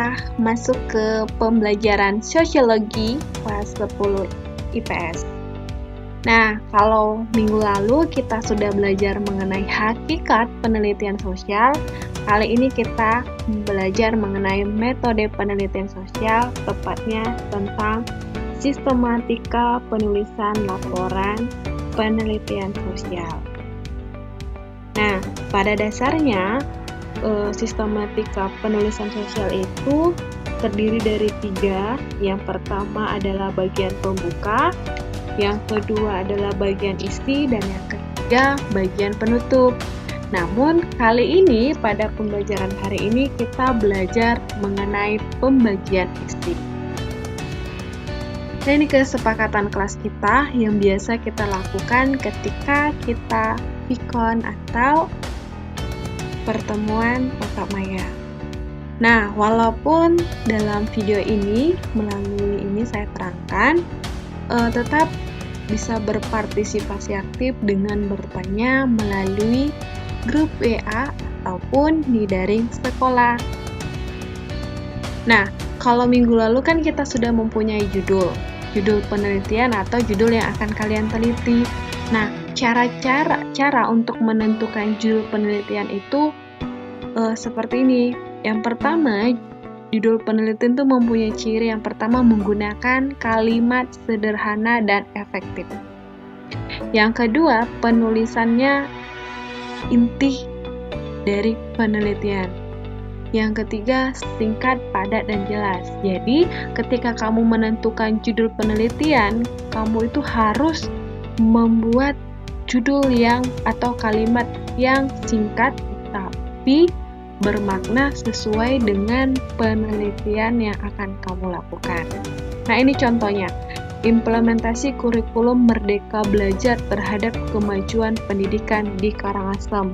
kita masuk ke pembelajaran sosiologi kelas 10 IPS. Nah, kalau minggu lalu kita sudah belajar mengenai hakikat penelitian sosial, kali ini kita belajar mengenai metode penelitian sosial, tepatnya tentang sistematika penulisan laporan penelitian sosial. Nah, pada dasarnya, sistematika penulisan sosial itu terdiri dari 3. Yang pertama adalah bagian pembuka, yang kedua adalah bagian isi, dan yang ketiga bagian penutup. Namun, kali ini pada pembelajaran hari ini kita belajar mengenai pembagian isi. Nah, ini kesepakatan kelas kita yang biasa kita lakukan ketika kita vikon atau pertemuan tatap maya. Nah, walaupun dalam video ini, melalui ini saya terangkan, tetap bisa berpartisipasi aktif dengan bertanya melalui grup WA ataupun di daring sekolah. Nah, kalau minggu lalu kan kita sudah mempunyai judul penelitian atau judul yang akan kalian teliti. Nah, cara untuk menentukan judul penelitian itu seperti ini. Yang pertama, judul penelitian itu mempunyai ciri yang pertama menggunakan kalimat sederhana dan efektif. Yang kedua, penulisannya inti dari penelitian. Yang ketiga, singkat, padat, dan jelas. Jadi, ketika kamu menentukan judul penelitian, kamu itu harus membuat judul yang atau kalimat yang singkat tapi bermakna sesuai dengan penelitian yang akan kamu lakukan. Nah, ini contohnya. Implementasi kurikulum Merdeka Belajar terhadap kemajuan pendidikan di Karangasem.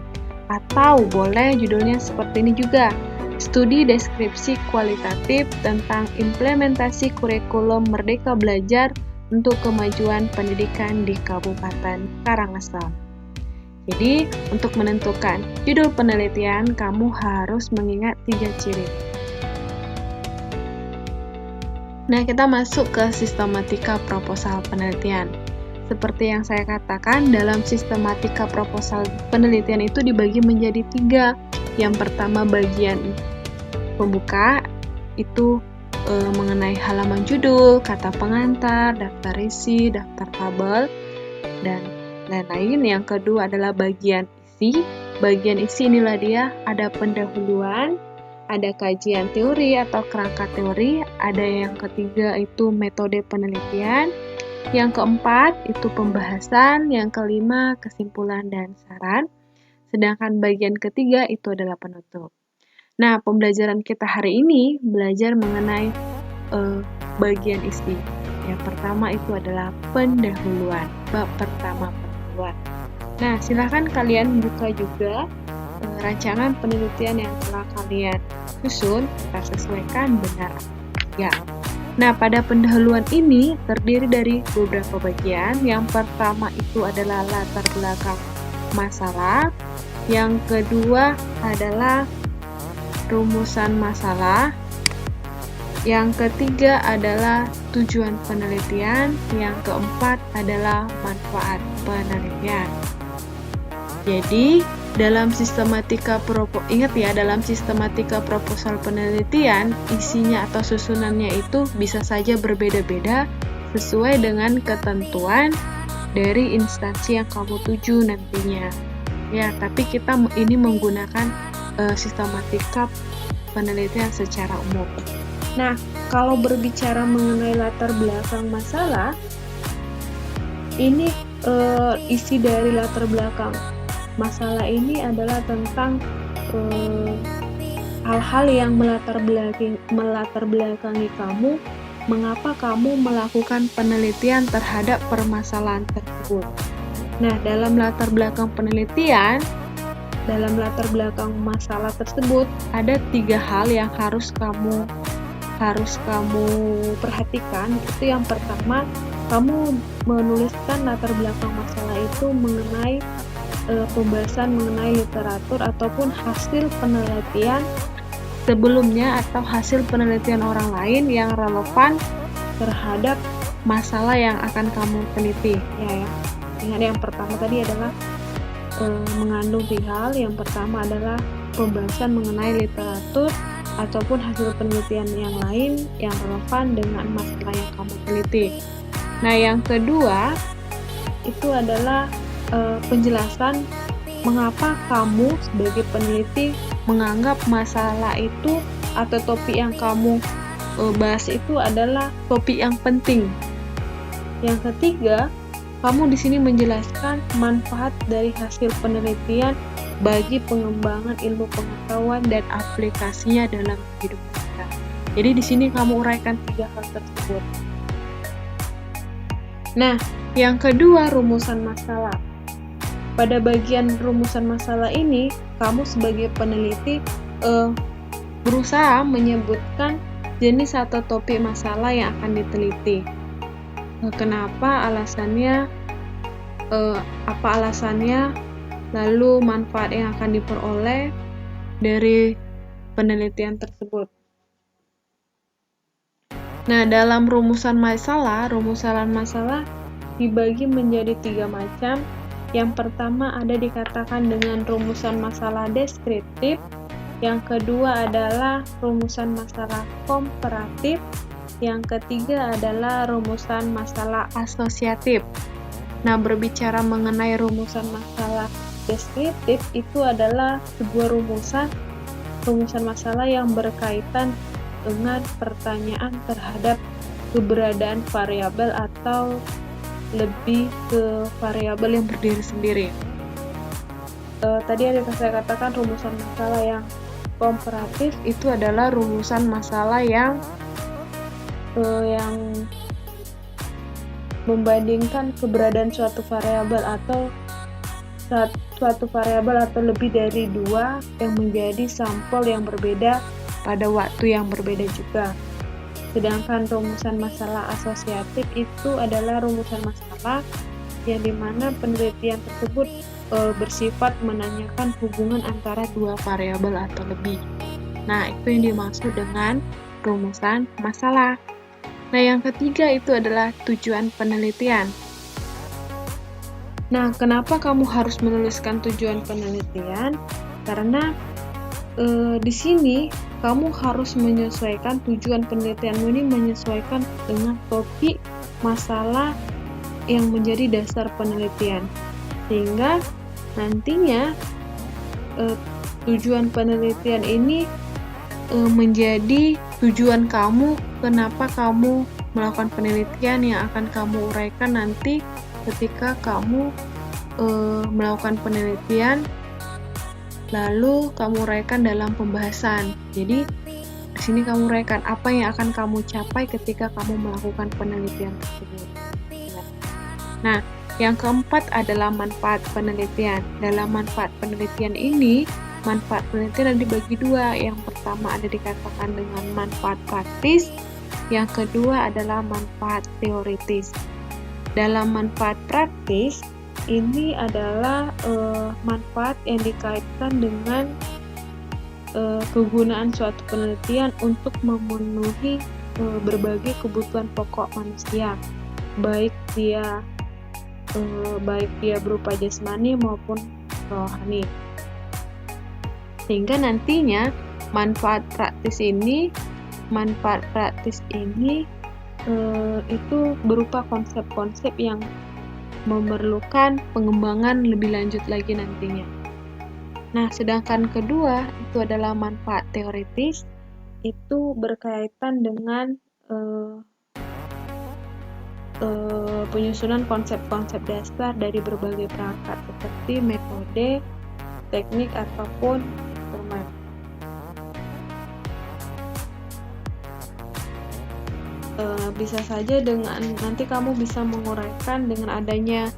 Atau boleh judulnya seperti ini juga. Studi deskripsi kualitatif tentang implementasi kurikulum Merdeka Belajar untuk kemajuan pendidikan di Kabupaten Karangasem. Jadi, untuk menentukan judul penelitian, kamu harus mengingat 3 ciri. Nah, kita masuk ke sistematika proposal penelitian. Seperti yang saya katakan, dalam sistematika proposal penelitian itu dibagi menjadi 3. Yang pertama, bagian pembuka, itu mengenai halaman judul, kata pengantar, daftar isi, daftar tabel, dan lain-lain. Yang kedua adalah bagian isi. Bagian isi inilah dia, ada pendahuluan, ada kajian teori atau kerangka teori, ada yang ketiga itu metode penelitian, yang keempat itu pembahasan, yang kelima kesimpulan dan saran, sedangkan bagian ketiga itu adalah penutup. Nah, pembelajaran kita hari ini belajar mengenai bagian isi. Yang pertama itu adalah pendahuluan, bab pertama pendahuluan. Nah, silakan kalian buka juga rancangan penelitian yang telah kalian susun, kita sesuaikan benar ya. Nah, pada pendahuluan ini terdiri dari beberapa bagian. Yang pertama itu adalah latar belakang masalah. Yang kedua adalah rumusan masalah. Yang ketiga adalah tujuan penelitian. Yang keempat adalah manfaat penelitian. Jadi, dalam sistematika dalam sistematika proposal penelitian, isinya atau susunannya itu bisa saja berbeda-beda sesuai dengan ketentuan dari instansi yang kamu tuju nantinya. Ya, tapi kita ini menggunakan sistematika penelitian secara umum. Nah, kalau berbicara mengenai latar belakang masalah, ini isi dari latar belakang masalah ini adalah tentang hal-hal yang melatar belakangi kamu, mengapa kamu melakukan penelitian terhadap permasalahan tersebut. Nah, dalam latar belakang penelitian, dalam latar belakang masalah tersebut ada 3 hal yang harus kamu perhatikan. Itu yang pertama, kamu menuliskan latar belakang masalah itu mengenai pembahasan mengenai literatur ataupun hasil penelitian sebelumnya atau hasil penelitian orang lain yang relevan terhadap masalah yang akan kamu teliti. Ya. Ingat yang pertama tadi adalah mengandung 3 hal. Yang pertama adalah pembahasan mengenai literatur ataupun hasil penelitian yang lain yang relevan dengan masalah yang kamu teliti. Nah, yang kedua itu adalah penjelasan mengapa kamu sebagai peneliti menganggap masalah itu atau topik yang kamu bahas itu adalah topik yang penting. Yang ketiga, kamu di sini menjelaskan manfaat dari hasil penelitian bagi pengembangan ilmu pengetahuan dan aplikasinya dalam kehidupan kita. Jadi di sini kamu uraikan 3 hal tersebut. Nah, yang kedua, rumusan masalah. Pada bagian rumusan masalah ini, kamu sebagai peneliti berusaha menyebutkan jenis atau topik masalah yang akan diteliti. Kenapa, alasannya, apa alasannya, lalu manfaat yang akan diperoleh dari penelitian tersebut. Nah, dalam rumusan masalah dibagi menjadi 3 macam. Yang pertama ada dikatakan dengan rumusan masalah deskriptif, yang kedua adalah rumusan masalah komparatif, yang ketiga adalah rumusan masalah asosiatif. Nah, berbicara mengenai rumusan masalah deskriptif itu adalah sebuah rumusan masalah yang berkaitan dengan pertanyaan terhadap keberadaan variabel atau lebih ke variabel yang berdiri sendiri. Tadi ada saya katakan rumusan masalah yang komparatif itu adalah rumusan masalah yang membandingkan keberadaan suatu variabel atau lebih dari 2 yang menjadi sampel yang berbeda pada waktu yang berbeda juga. Sedangkan rumusan masalah asosiatif itu adalah rumusan masalah yang dimana penelitian tersebut bersifat menanyakan hubungan antara 2 variabel atau lebih. Nah, itu yang dimaksud dengan rumusan masalah. Nah, yang ketiga itu adalah tujuan penelitian. Nah, kenapa kamu harus menuliskan tujuan penelitian? Karena di sini kamu harus menyesuaikan tujuan penelitianmu ini menyesuaikan dengan topik masalah yang menjadi dasar penelitian, sehingga nantinya tujuan penelitian ini menjadi tujuan kamu, kenapa kamu melakukan penelitian yang akan kamu uraikan nanti ketika kamu melakukan penelitian lalu kamu uraikan dalam pembahasan. Jadi di sini kamu uraikan apa yang akan kamu capai ketika kamu melakukan penelitian tersebut. Nah, yang keempat adalah manfaat penelitian. Dalam manfaat penelitian ini, manfaat penelitian dibagi 2. Yang pertama ada dikatakan dengan manfaat praktis, yang kedua adalah manfaat teoritis. Dalam manfaat praktis, ini adalah manfaat yang dikaitkan dengan kegunaan suatu penelitian untuk memenuhi berbagai kebutuhan pokok manusia, baik dia berupa jasmani maupun rohani. Sehingga nantinya manfaat praktis ini itu berupa konsep-konsep yang memerlukan pengembangan lebih lanjut lagi nantinya. Nah, sedangkan kedua itu adalah manfaat teoritis, itu berkaitan dengan penyusunan konsep-konsep dasar dari berbagai perangkat seperti metode, teknik, ataupun instrumen. Bisa saja nanti kamu bisa menguraikan dengan adanya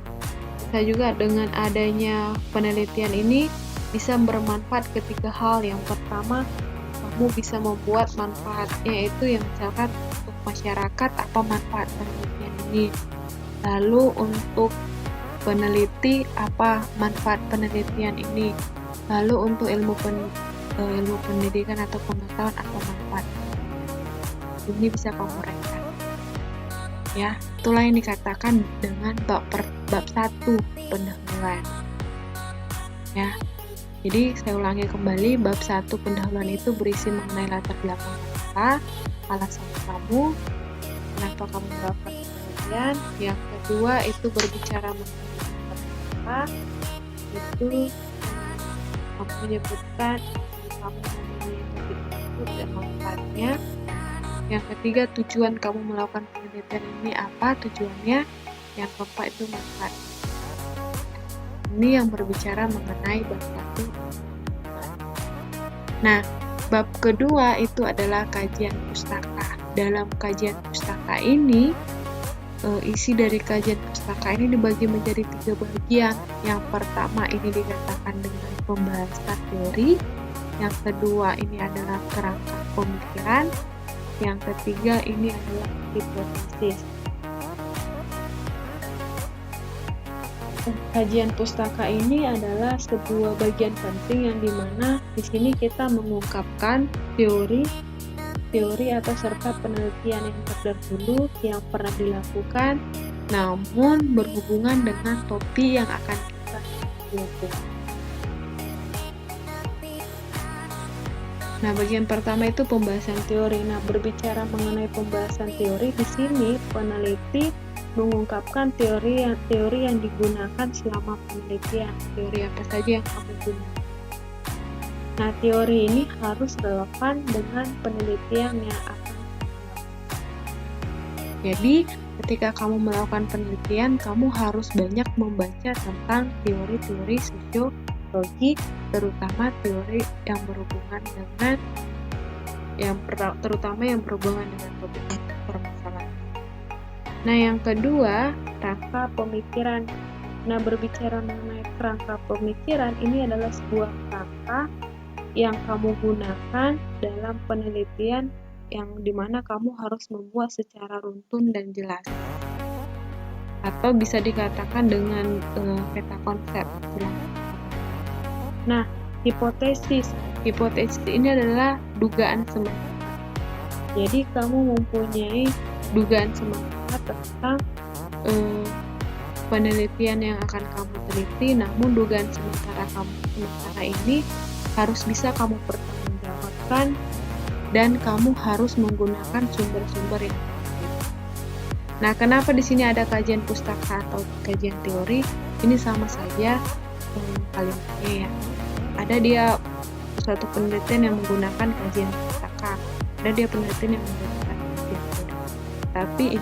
penelitian ini bisa bermanfaat ketika hal yang pertama kamu bisa membuat manfaatnya itu yang misalkan untuk masyarakat apa manfaat penelitian ini, lalu untuk peneliti apa manfaat penelitian ini, lalu untuk ilmu ilmu pendidikan atau pengetahuan atau manfaat. Ini bisa kamu uraikan. Ya, itulah yang dikatakan dengan bab 1 pendahuluan. Ya. Jadi saya ulangi kembali, bab 1 pendahuluan itu berisi mengenai latar belakang kita, alasan kamu, kenapa kamu melakukan penelitian. Yang kedua itu berbicara mengenai apa, itu kamu menyebutkan kamu memilih topik tersebut dan manfaatnya. Yang ketiga, tujuan kamu melakukan penelitian ini apa tujuannya. Yang keempat itu manfaat. Ini yang berbicara mengenai bab 1. Nah, bab kedua itu adalah kajian pustaka. Dalam kajian pustaka ini, isi dari kajian pustaka ini dibagi menjadi 3 bagian. Yang pertama ini dikatakan dengan pembahasan teori. Yang kedua ini adalah kerangka pemikiran. Yang ketiga ini adalah hipotesis. Kajian pustaka ini adalah sebuah bagian penting yang dimana di sini kita mengungkapkan teori atau serta penelitian yang terdahulu yang pernah dilakukan, namun berhubungan dengan topik yang akan kita lakukan. Nah, bagian pertama itu pembahasan teori. Nah, berbicara mengenai pembahasan teori di sini peneliti mengungkapkan teori yang digunakan selama penelitian. Teori apa saja yang kamu gunakan. Nah, teori ini harus relevan dengan penelitian yang akan dilakukan. Jadi, ketika kamu melakukan penelitian, kamu harus banyak membaca tentang teori-teori sosiologi, terutama teori yang berhubungan dengan topik permasalahan. Nah, yang kedua, kerangka pemikiran. Nah, berbicara mengenai kerangka pemikiran, ini adalah sebuah kerangka yang kamu gunakan dalam penelitian yang dimana kamu harus membuat secara runtun dan jelas. Atau bisa dikatakan dengan peta konsep. Nah, hipotesis ini adalah dugaan sementara. Jadi kamu mempunyai dugaan sementara tentang penelitian yang akan kamu teliti, namun dugaan sementara ini harus bisa kamu pertanggungjawabkan dan kamu harus menggunakan sumber-sumber yang terbaik. Nah, kenapa di sini ada kajian pustaka atau kajian teori? Ini sama saja kalimatnya ya. Ada dia suatu penelitian yang menggunakan kajian pustaka, ada dia penelitian yang menggunakan kajian teori. Tapi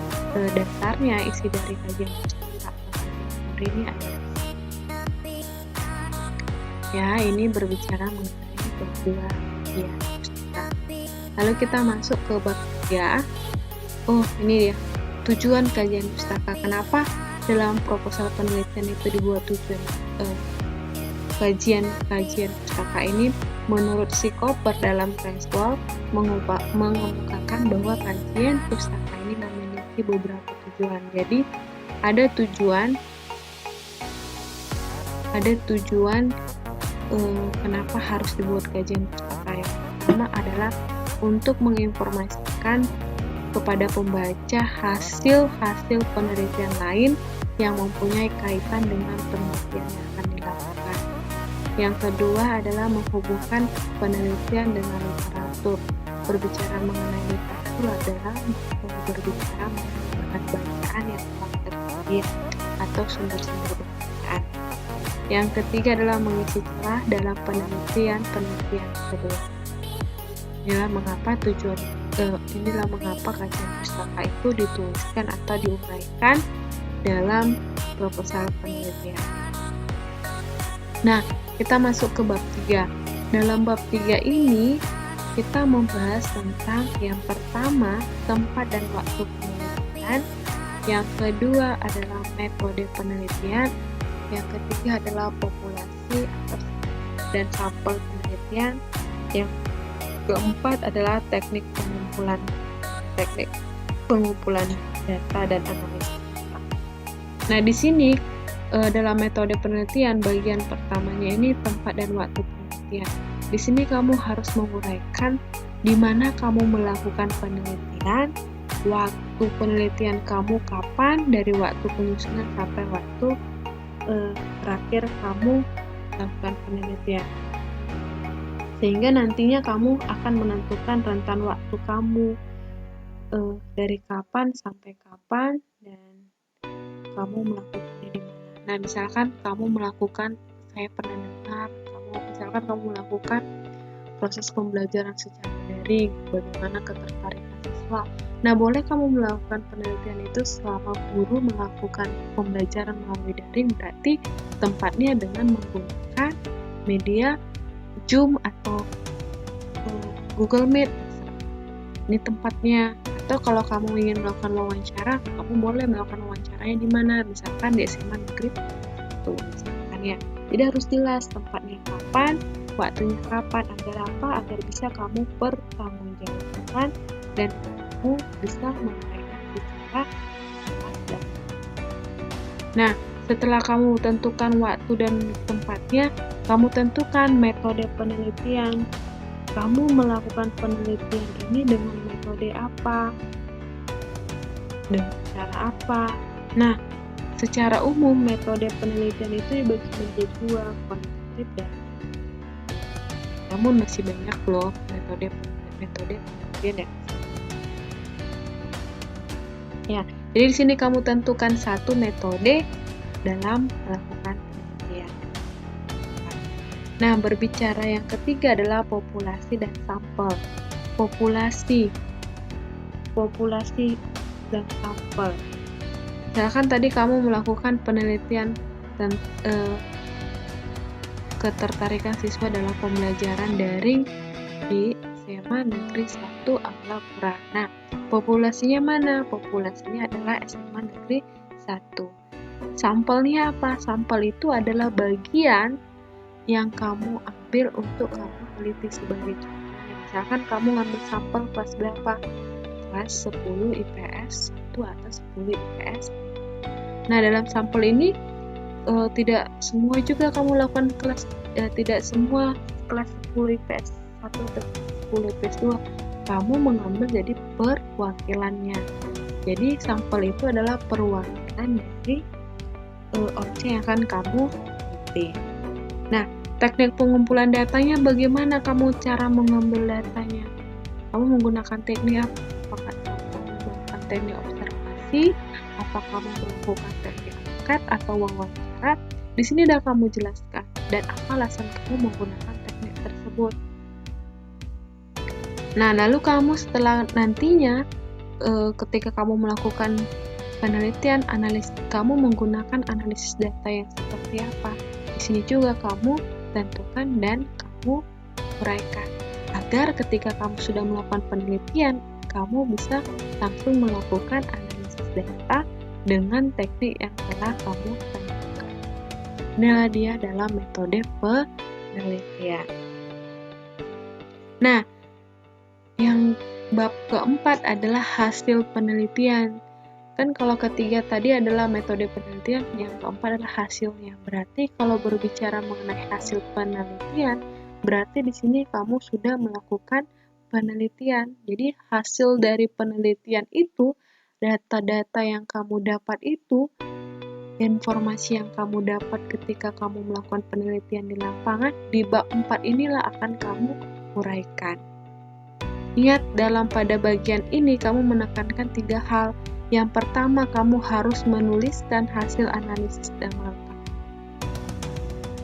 dasarnya isi dari kajian pustaka atau kajian teori ini adalah ya, ini berbicara mengenai berdua ya pustaka. Lalu kita masuk ke bab 3. Oh, ini dia tujuan kajian pustaka. Kenapa dalam proposal penelitian itu dibuat tujuan kajian pustaka ini? Menurut si Cooper dalam Creswell mengemukakan bahwa kajian pustaka ini memiliki beberapa tujuan. Jadi ada tujuan kenapa harus dibuat kajian pustaka. Yang pertama adalah untuk menginformasikan kepada pembaca hasil penelitian lain yang mempunyai kaitan dengan penelitian yang akan dilakukan. Yang kedua adalah menghubungkan penelitian dengan literatur. Berbicara mengenai literatur adalah berbicara mengenai bacaan yang telah tersedia atau sumber-sumber bacaan. Yang ketiga adalah mengisi celah dalam penelitian kedua. Inilah mengapa kajian pustaka itu dituliskan atau diuraikan dalam proposal penelitian. Nah, kita masuk ke bab 3. Dalam bab 3 ini kita membahas tentang yang pertama tempat dan waktu penelitian, yang kedua adalah metode penelitian, yang ketiga adalah populasi dan sampel penelitian, yang keempat adalah teknik pengumpulan data dan analisis. Nah, di sini dalam metode penelitian bagian pertamanya ini tempat dan waktu penelitian. di sini kamu harus menguraikan di mana kamu melakukan penelitian, waktu penelitian kamu kapan, dari waktu penyusunan sampai waktu terakhir kamu melakukan penelitian. Sehingga nantinya kamu akan menentukan rentan waktu kamu dari kapan sampai kapan dan kamu melakukannya di mana. Nah, misalkan kamu melakukan, saya pernah dengar, misalkan kamu melakukan proses pembelajaran secara daring, bagaimana ketertarikan siswa. Nah, boleh kamu melakukan penelitian itu selama guru melakukan pembelajaran melalui daring, berarti tempatnya dengan menggunakan media Zoom atau Google Meet. Ini tempatnya. Atau kalau kamu ingin melakukan wawancara, kamu boleh melakukan wawancaranya di mana? Misalkan di SMA Negeri 1, misalkan ya. Jadi harus jelas tempatnya kapan, waktunya kapan, agar apa? Agar bisa kamu pertanggungjawabkan dan kamu bisa menyampaikan secara jelas dan. Nah, setelah kamu tentukan waktu dan tempatnya, kamu tentukan metode penelitian. Kamu melakukan penelitian ini dengan metode apa? Dengan cara apa? Nah, secara umum metode penelitian itu dibagi menjadi dua, kuantitatif dan namun masih banyak loh metode penelitian ya. Jadi di sini kamu tentukan satu metode dalam melakukan penelitian. Nah, berbicara yang ketiga adalah populasi dan sampel. Populasi dan sampel. Misalkan tadi kamu melakukan penelitian dan ketertarikan siswa dalam pembelajaran daring di SMA Negeri 1 Aula-Pura. Nah, populasinya mana? Populasinya adalah SMA Negeri 1. Sampelnya apa? Sampel itu adalah bagian yang kamu ambil untuk kamu teliti sebagai contohnya. Misalkan kamu ngambil sampel kelas berapa? Kelas 10 IPS 1 atau 10 IPS. Nah, dalam sampel ini tidak semua juga kamu lakukan tidak semua kelas 10 IPS 1 atau 10 IPS 2. Kamu mengambil jadi perwakilannya. Jadi sampel itu adalah perwakilan dari objek yang akan kamu teliti. Nah, teknik pengumpulan datanya bagaimana kamu cara mengambil datanya? Kamu menggunakan teknik apa? Apakah kamu menggunakan teknik observasi? Apakah kamu melakukan teknik angket atau wawancara? Di sini sudah kamu jelaskan dan apa alasan kamu menggunakan teknik tersebut. Nah, lalu kamu setelah nantinya ketika kamu melakukan penelitian, kamu menggunakan analisis data yang seperti apa? Di sini juga kamu tentukan dan kamu uraikan agar ketika kamu sudah melakukan penelitian, kamu bisa langsung melakukan analisis data dengan teknik yang telah kamu tentukan. Inilah dia dalam metode penelitian. Nah, yang bab keempat adalah hasil penelitian. Kan kalau ketiga tadi adalah metode penelitian, yang keempat adalah hasilnya. Berarti kalau berbicara mengenai hasil penelitian, berarti di sini kamu sudah melakukan penelitian. Jadi hasil dari penelitian itu, data-data yang kamu dapat itu, informasi yang kamu dapat ketika kamu melakukan penelitian di lapangan, di bab 4 inilah akan kamu uraikan. Ingat, pada bagian ini kamu menekankan 3 hal. Yang pertama, kamu harus menuliskan hasil analisis yang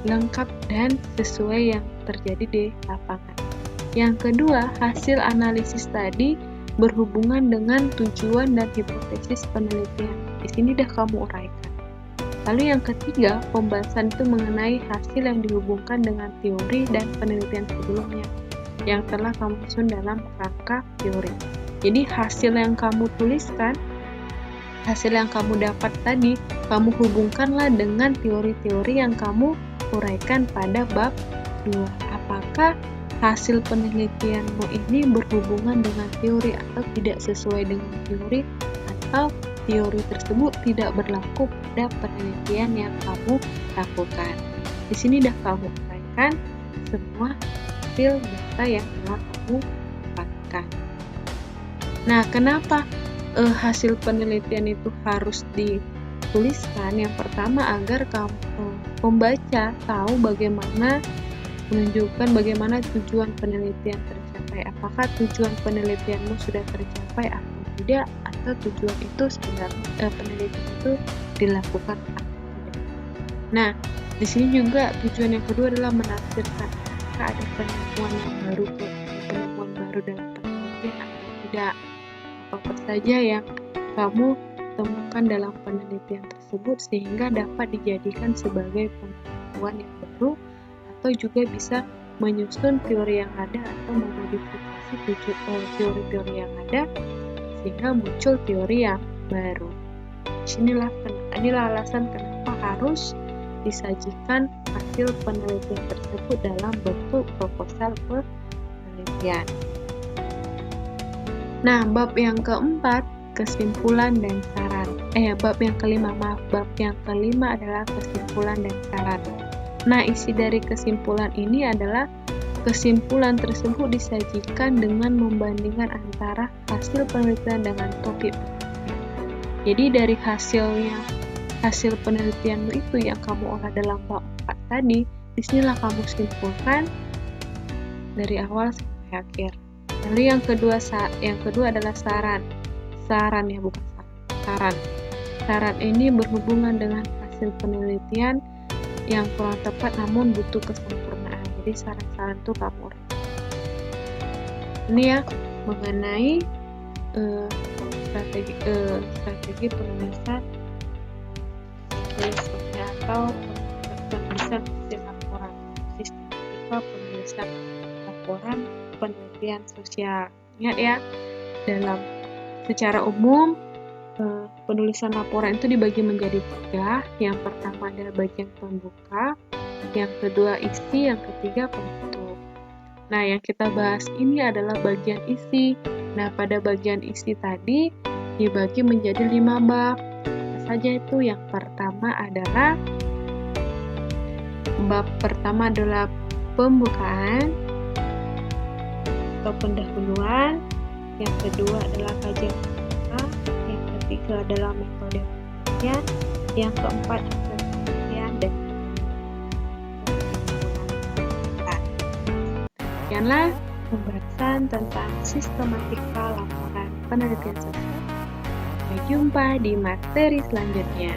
lengkap dan sesuai yang terjadi di lapangan. Yang kedua, hasil analisis tadi berhubungan dengan tujuan dan hipotesis penelitian. Di sini dah kamu uraikan. Lalu yang ketiga, pembahasan itu mengenai hasil yang dihubungkan dengan teori dan penelitian sebelumnya yang telah kamu susun dalam rangka teori. Jadi hasil yang kamu tuliskan, hasil yang kamu dapat tadi, kamu hubungkanlah dengan teori-teori yang kamu uraikan pada bab 2. Apakah hasil penelitianmu ini berhubungan dengan teori atau tidak sesuai dengan teori, atau teori tersebut tidak berlaku pada penelitian yang kamu lakukan. Di sini dah kamu uraikan semua hasil data yang telah kamu dapatkan. Nah, kenapa hasil penelitian itu harus dituliskan? Yang pertama, agar kamu pembaca tahu bagaimana menunjukkan bagaimana tujuan penelitian tercapai. Apakah tujuan penelitianmu sudah tercapai atau tidak, atau tujuan itu sebenarnya penelitian itu dilakukan atau tidak. Nah, di sini juga tujuan yang kedua adalah menafsirkan apakah ada penemuan yang baru dalam penelitian atau tidak. Apa saja yang kamu temukan dalam penelitian tersebut sehingga dapat dijadikan sebagai pengetahuan yang baru, atau juga bisa menyusun teori yang ada atau memodifikasi teori-teori yang ada sehingga muncul teori yang baru. Inilah alasan kenapa harus disajikan hasil penelitian tersebut dalam bentuk proposal penelitian. Nah, bab yang keempat, kesimpulan dan saran. Bab yang kelima adalah kesimpulan dan saran. Nah, isi dari kesimpulan ini adalah kesimpulan tersebut disajikan dengan membandingkan antara hasil penelitian dengan topik penelitian. Jadi dari hasil penelitianmu itu yang kamu olah dalam bab 4 tadi, disinilah kamu simpulkan dari awal sampai akhir. Lalu yang kedua adalah saran. Saran. Saran ini berhubungan dengan hasil penelitian yang kurang tepat namun butuh kesempurnaan. Jadi saran-saran itu kamu ini ya mengenai strategi penulisan atau penulisan hasil laporan, sistematika penulisan laporan penelitian sosial. Ingat ya, secara umum penulisan laporan itu dibagi menjadi 3. Yang pertama adalah bagian pembuka, yang kedua isi, yang ketiga penutup. Nah, yang kita bahas ini adalah bagian isi. Nah, pada bagian isi tadi dibagi menjadi 5 bab. Apa saja itu? Yang pertama adalah bab pertama adalah pembukaan atau pendahuluan, yang kedua adalah kajian pembuka, yang ketiga adalah metode penelitian, yang keempat adalah penelitian dan kesimpulan. Demikianlah pembahasan tentang sistematika laporan penelitian sosial. Sampai jumpa di materi selanjutnya.